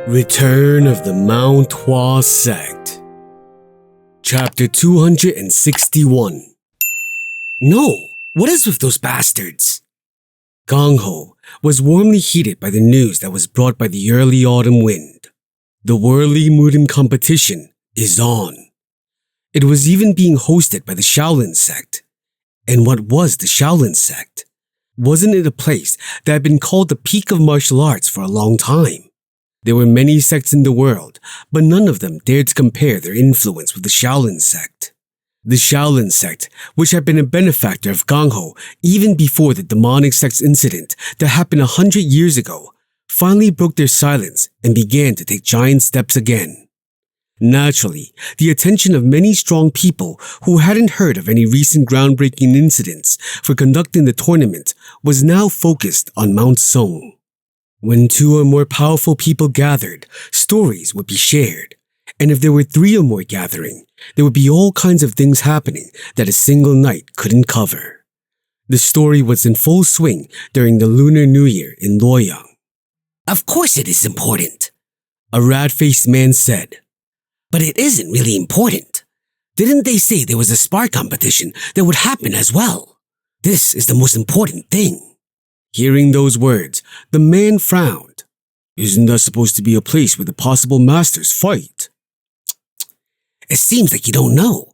Return of the Mount Hua Sect. Chapter 261. No, what is with those bastards? Gangho was warmly heated by the news that was brought by the early autumn wind. The Worli Murim competition is on. It was even being hosted by the Shaolin Sect. And what was the Shaolin Sect? Wasn't it a place that had been called the peak of martial arts for a long time? There were many sects in the world, but none of them dared to compare their influence with the Shaolin Sect. The Shaolin Sect, which had been a benefactor of Gangho even before the demonic sect's incident that happened 100 years ago, finally broke their silence and began to take giant steps again. Naturally, the attention of many strong people who hadn't heard of any recent groundbreaking incidents for conducting the tournament was now focused on Mount Song. When 2 or more powerful people gathered, stories would be shared. And if there were 3 or more gathering, there would be all kinds of things happening that a single night couldn't cover. The story was in full swing during the Lunar New Year in Luoyang. Of course it is important, a rat-faced man said. But it isn't really important. Didn't they say there was a spar competition that would happen as well? This is the most important thing. Hearing those words, the man frowned. Isn't that supposed to be a place where the possible masters fight? It seems like you don't know.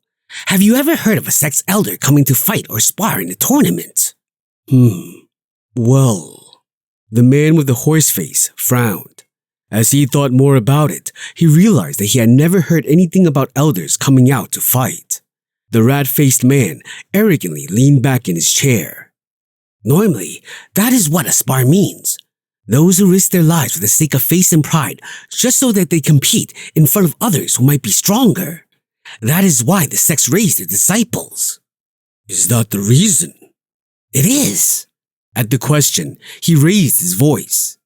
Have you ever heard of a sect's elder coming to fight or spar in a tournament? Well, the man with the horse face frowned. As he thought more about it, he realized that he had never heard anything about elders coming out to fight. The rat-faced man arrogantly leaned back in his chair. Normally, that is what a spar means. Those who risk their lives for the sake of face and pride just so that they compete in front of others who might be stronger. That is why the sects raise their disciples. Is that the reason? It is. At the question, he raised his voice.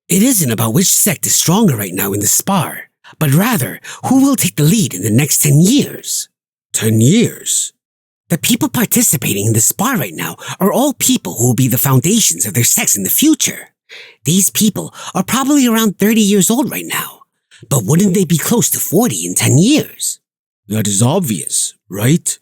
It isn't about which sect is stronger right now in the spar, but rather who will take the lead in the next 10 years. 10 years? The people participating in the spar right now are all people who will be the foundations of their sects in the future. These people are probably around 30 years old right now, but wouldn't they be close to 40 in 10 years? That is obvious, right?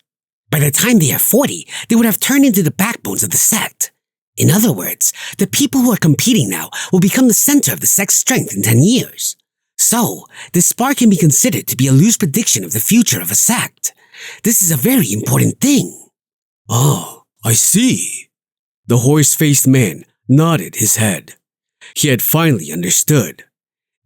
By the time they are 40, they would have turned into the backbones of the sect. In other words, the people who are competing now will become the center of the sect's strength in 10 years. So, the spar can be considered to be a loose prediction of the future of a sect. This is a very important thing. Oh, I see. The horse-faced man nodded his head. He had finally understood.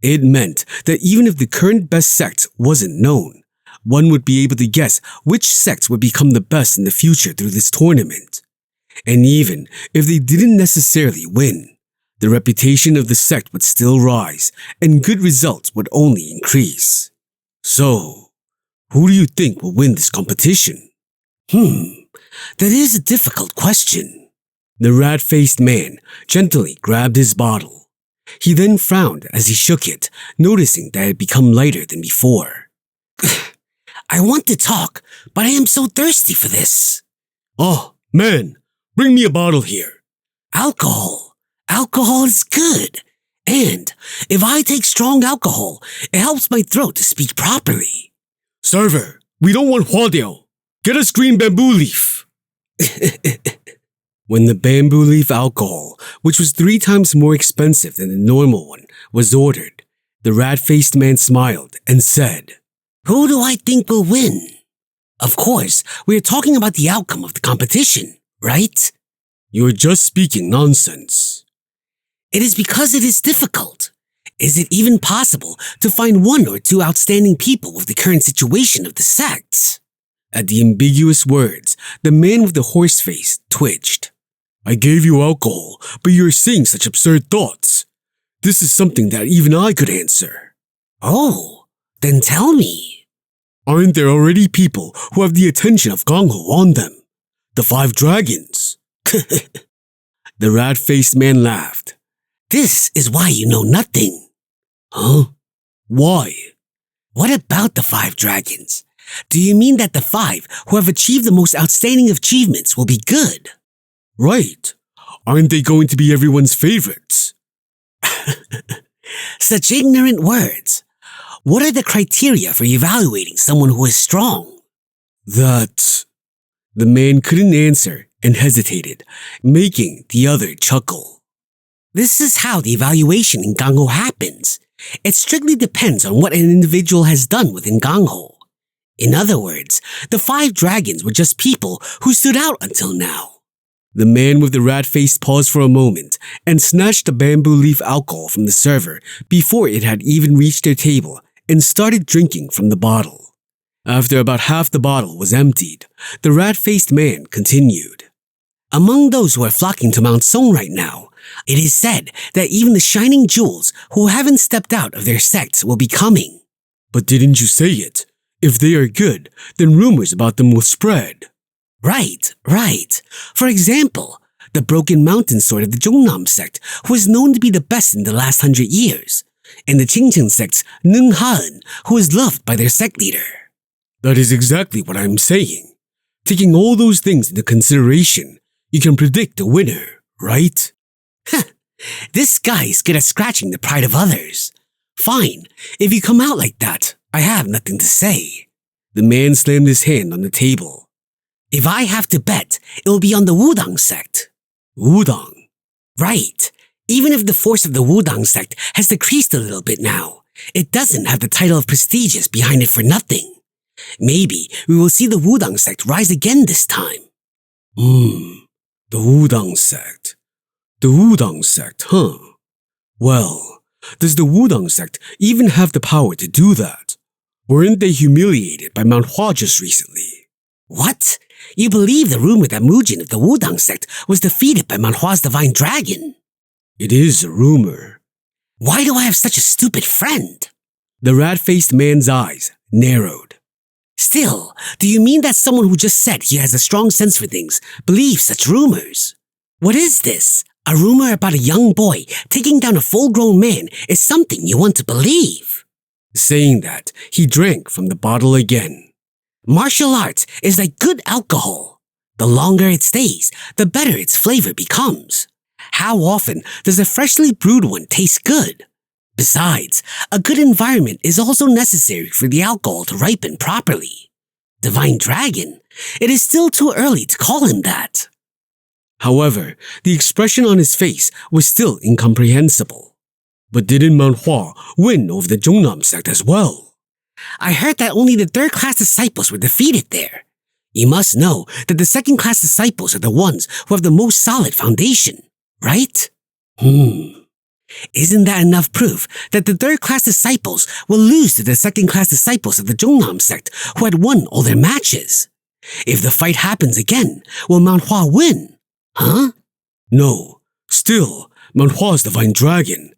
It meant that even if the current best sect wasn't known, one would be able to guess which sects would become the best in the future through this tournament. And even if they didn't necessarily win, the reputation of the sect would still rise and good results would only increase. So, who do you think will win this competition? That is a difficult question. The rat-faced man gently grabbed his bottle. He then frowned as he shook it, noticing that it had become lighter than before. I want to talk, but I am so thirsty for this. Oh, man, bring me a bottle here. Alcohol. Alcohol is good. And if I take strong alcohol, it helps my throat to speak properly. Server, we don't want huadiao. Get us green bamboo leaf. When the bamboo leaf alcohol, which was 3 times more expensive than the normal one, was ordered, the rat-faced man smiled and said, Who do I think will win? Of course, we are talking about the outcome of the competition, right? You're just speaking nonsense. It is because it is difficult. Is it even possible to find 1 or 2 outstanding people with the current situation of the sects? At the ambiguous words, the man with the horse face twitched. I gave you alcohol, but you're saying such absurd thoughts. This is something that even I could answer. Oh, then tell me. Aren't there already people who have the attention of Gangho on them? The 5 dragons. The rat-faced man laughed. This is why you know nothing. Huh? Why? What about the 5 dragons? Do you mean that the 5 who have achieved the most outstanding achievements will be good? Right. Aren't they going to be everyone's favorites? Such ignorant words. What are the criteria for evaluating someone who is strong? That... The man couldn't answer and hesitated, making the other chuckle. This is how the evaluation in Gangho happens. It strictly depends on what an individual has done within Gangho. In other words, the 5 dragons were just people who stood out until now. The man with the rat face paused for a moment and snatched the bamboo leaf alcohol from the server before it had even reached their table and started drinking from the bottle. After about half the bottle was emptied, the rat-faced man continued. Among those who are flocking to Mount Song right now, it is said that even the shining jewels who haven't stepped out of their sects will be coming. But didn't you say it? If they are good, then rumors about them will spread. Right. For example, the Broken Mountain Sword of the Zhongnam sect, who is known to be the best in the last 100 years, and the Qingcheng sect's Neng Han, who is loved by their sect leader. That is exactly what I'm saying. Taking all those things into consideration, you can predict the winner, right? This guy is good at scratching the pride of others. Fine, if you come out like that, I have nothing to say. The man slammed his hand on the table. If I have to bet, it will be on the Wudang sect. Wudang? Right. Even if the force of the Wudang sect has decreased a little bit now, it doesn't have the title of prestigious behind it for nothing. Maybe we will see the Wudang sect rise again this time. The Wudang sect. The Wudang sect, huh? Well, does the Wudang sect even have the power to do that? Weren't they humiliated by Mount Hua just recently? What? You believe the rumor that Mujin of the Wudang sect was defeated by Mount Hua's divine dragon? It is a rumor. Why do I have such a stupid friend? The rat-faced man's eyes narrowed. Still, do you mean that someone who just said he has a strong sense for things believes such rumors? What is this? A rumor about a young boy taking down a full-grown man is something you want to believe. Saying that, he drank from the bottle again. Martial arts is like good alcohol. The longer it stays, the better its flavor becomes. How often does a freshly brewed one taste good? Besides, a good environment is also necessary for the alcohol to ripen properly. Divine Dragon, it is still too early to call him that. However, the expression on his face was still incomprehensible. But didn't Mount Hua win over the Zhongnam sect as well? I heard that only the 3rd-class disciples were defeated there. You must know that the 2nd-class disciples are the ones who have the most solid foundation, right? Isn't that enough proof that the 3rd-class disciples will lose to the 2nd-class disciples of the Zhongnam sect who had won all their matches? If the fight happens again, will Mount Hua win? Huh? No. Still, Mount Hua's divine dragon.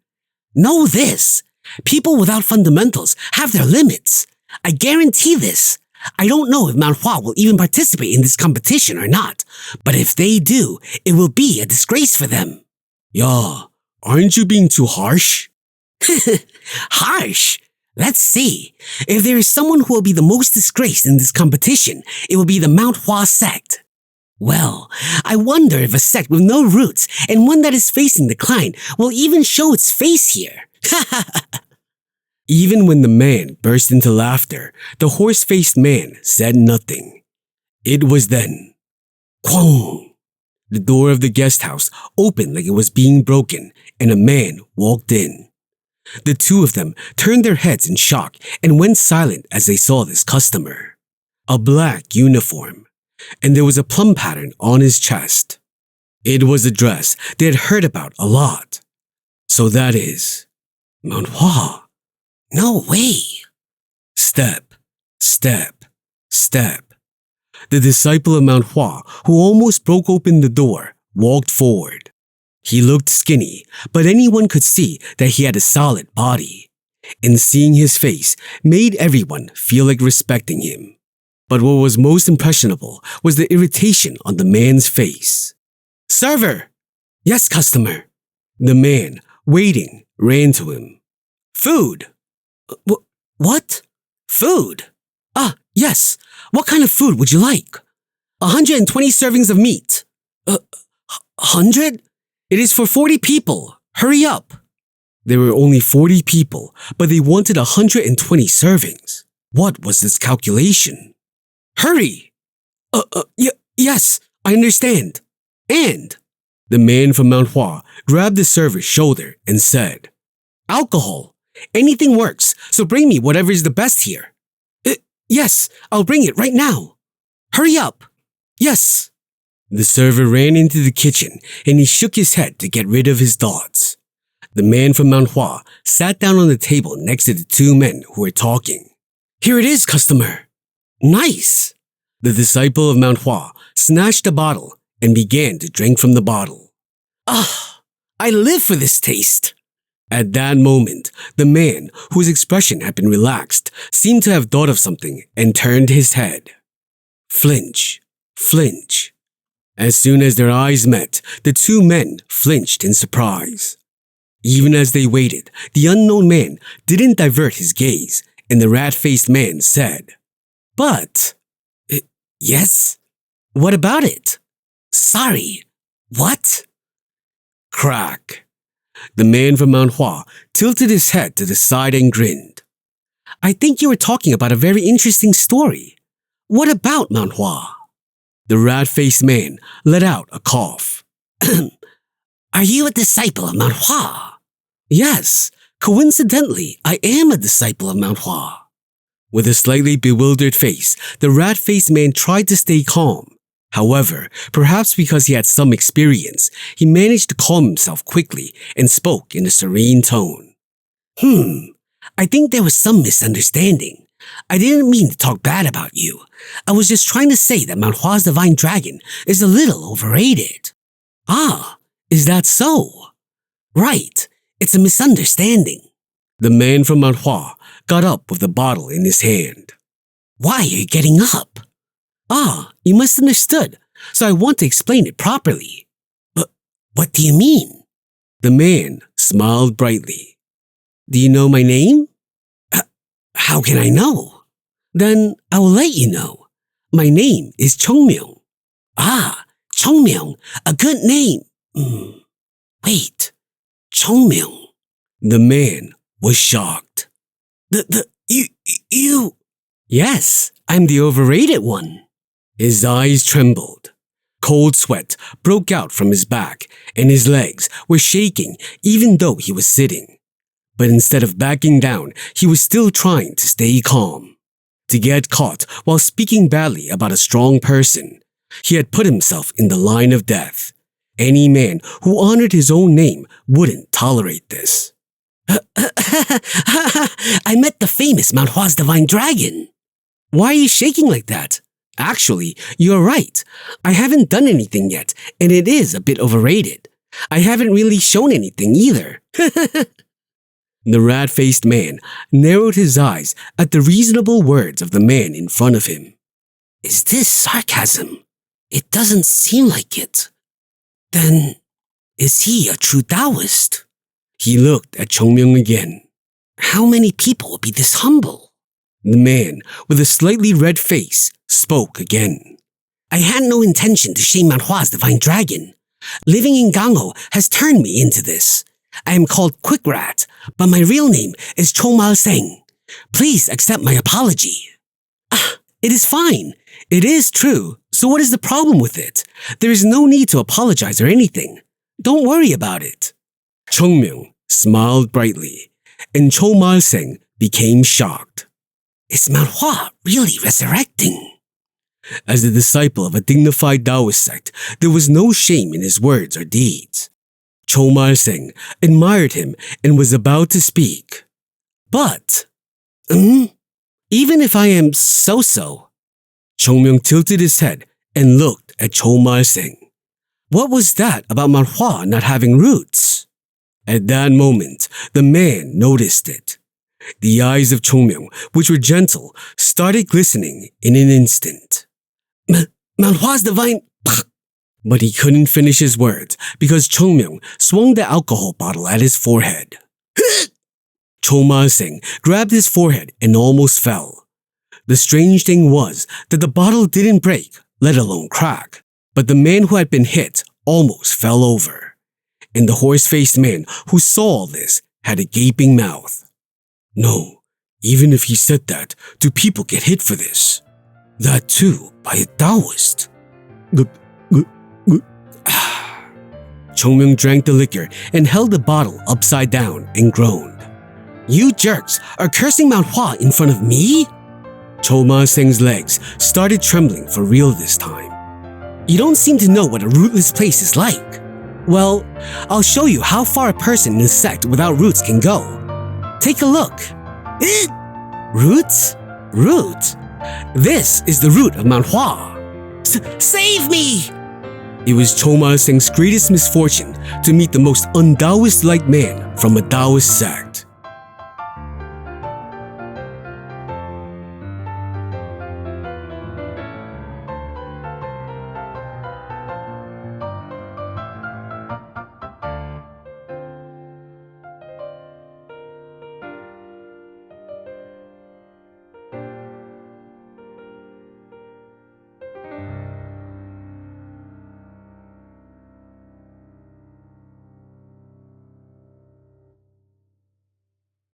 Know this. People without fundamentals have their limits. I guarantee this. I don't know if Mount Hua will even participate in this competition or not, but if they do, it will be a disgrace for them. Yeah, aren't you being too harsh? Harsh? Let's see. If there is someone who will be the most disgraced in this competition, it will be the Mount Hua sect. Well, I wonder if a sect with no roots and one that is facing decline will even show its face here. Even when the man burst into laughter, the horse-faced man said nothing. It was then. Kwang! The door of the guest house opened like it was being broken, and a man walked in. The two of them turned their heads in shock and went silent as they saw this customer. A black uniform, and there was a plum pattern on his chest. It was a dress they had heard about a lot. So that is Mount Hua. No way. Step, step, step. The disciple of Mount Hua, who almost broke open the door, walked forward. He looked skinny, but anyone could see that he had a solid body. And seeing his face made everyone feel like respecting him. But what was most impressionable was the irritation on the man's face. Server! Yes, customer. The man, waiting, ran to him. Food! What? Food? Ah, yes. What kind of food would you like? 120 servings of meat. 100? It is for 40 people. Hurry up. There were only 40 people, but they wanted 120 servings. What was this calculation? Hurry! Yes, I understand. And the man from Mount Hua grabbed the server's shoulder and said, Alcohol. Anything works, so bring me whatever is the best here. Yes, I'll bring it right now. Hurry up. Yes. The server ran into the kitchen and he shook his head to get rid of his thoughts. The man from Mount Hua sat down on the table next to the two men who were talking. Here it is, customer. Nice. The disciple of Mount Hua snatched a bottle and began to drink from the bottle. Ah, I live for this taste. At that moment, the man, whose expression had been relaxed, seemed to have thought of something and turned his head. Flinch, flinch. As soon as their eyes met, the two men flinched in surprise. Even as they waited, the unknown man didn't divert his gaze, and the rat-faced man said, But, yes? What about it? Sorry, what? Crack. The man from Mount Hua tilted his head to the side and grinned. I think you were talking about a very interesting story. What about Mount Hua? The rat-faced man let out a cough. Are you a disciple of Mount Hua? Yes, coincidentally, I am a disciple of Mount Hua. With a slightly bewildered face, the rat-faced man tried to stay calm. However, perhaps because he had some experience, he managed to calm himself quickly and spoke in a serene tone. I think there was some misunderstanding. I didn't mean to talk bad about you. I was just trying to say that Mount Hua's divine dragon is a little overrated. Ah, is that so? Right, it's a misunderstanding. The man from Mount Hua got up with the bottle in his hand. Why are you getting up? Ah, you misunderstood, so I want to explain it properly. But what do you mean? The man smiled brightly. Do you know my name? How can I know? Then I will let you know. My name is Chongmyong. Ah, Chongmyong, a good name. Wait, Chongmyong. The man was shocked. You? Yes, I'm the overrated one. His eyes trembled. Cold sweat broke out from his back and his legs were shaking even though he was sitting. But instead of backing down, he was still trying to stay calm. To get caught while speaking badly about a strong person, he had put himself in the line of death. Any man who honored his own name wouldn't tolerate this. I met the famous Mount Hua's divine dragon. Why are you shaking like that? Actually, you're right. I haven't done anything yet, and it is a bit overrated. I haven't really shown anything either. The rat-faced man narrowed his eyes at the reasonable words of the man in front of him. Is this sarcasm? It doesn't seem like it. Then, is he a true Taoist? He looked at Chongmyong again. How many people would be this humble? The man, with a slightly red face, spoke again. I had no intention to shame Mount Hua's divine dragon. Living in Gangho has turned me into this. I am called Quick Rat, but my real name is Chomal Seng. Please accept my apology. It is fine. It is true. So what is the problem with it? There is no need to apologize or anything. Don't worry about it. Chongmyong smiled brightly, and Chomal Seng became shocked. Is Mount Hua really resurrecting? As the disciple of a dignified Taoist sect, there was no shame in his words or deeds. Chomal Seng admired him and was about to speak. But, even if I am so-so, Chongmyong tilted his head and looked at Chomal Seng. What was that about Mount Hua not having roots? At that moment, the man noticed it. The eyes of Chongmyong, which were gentle, started glistening in an instant. Mount Hua's divine... But he couldn't finish his words because Chongmyong swung the alcohol bottle at his forehead. Chomal Seng grabbed his forehead and almost fell. The strange thing was that the bottle didn't break, let alone crack, but the man who had been hit almost fell over. And the horse-faced man who saw all this had a gaping mouth. No, even if he said that, do people get hit for this? That too, by a Taoist. Chongmyung drank the liquor and held the bottle upside down and groaned. You jerks are cursing Mount Hua in front of me? Hua Sect's legs started trembling for real this time. You don't seem to know what a rootless place is like. Well, I'll show you how far a person in a sect without roots can go. Take a look. Roots? Root? This is the root of Mount Hua. Save me! It was Hua Sect's greatest misfortune to meet the most un-Taoist-like man from a Taoist sect.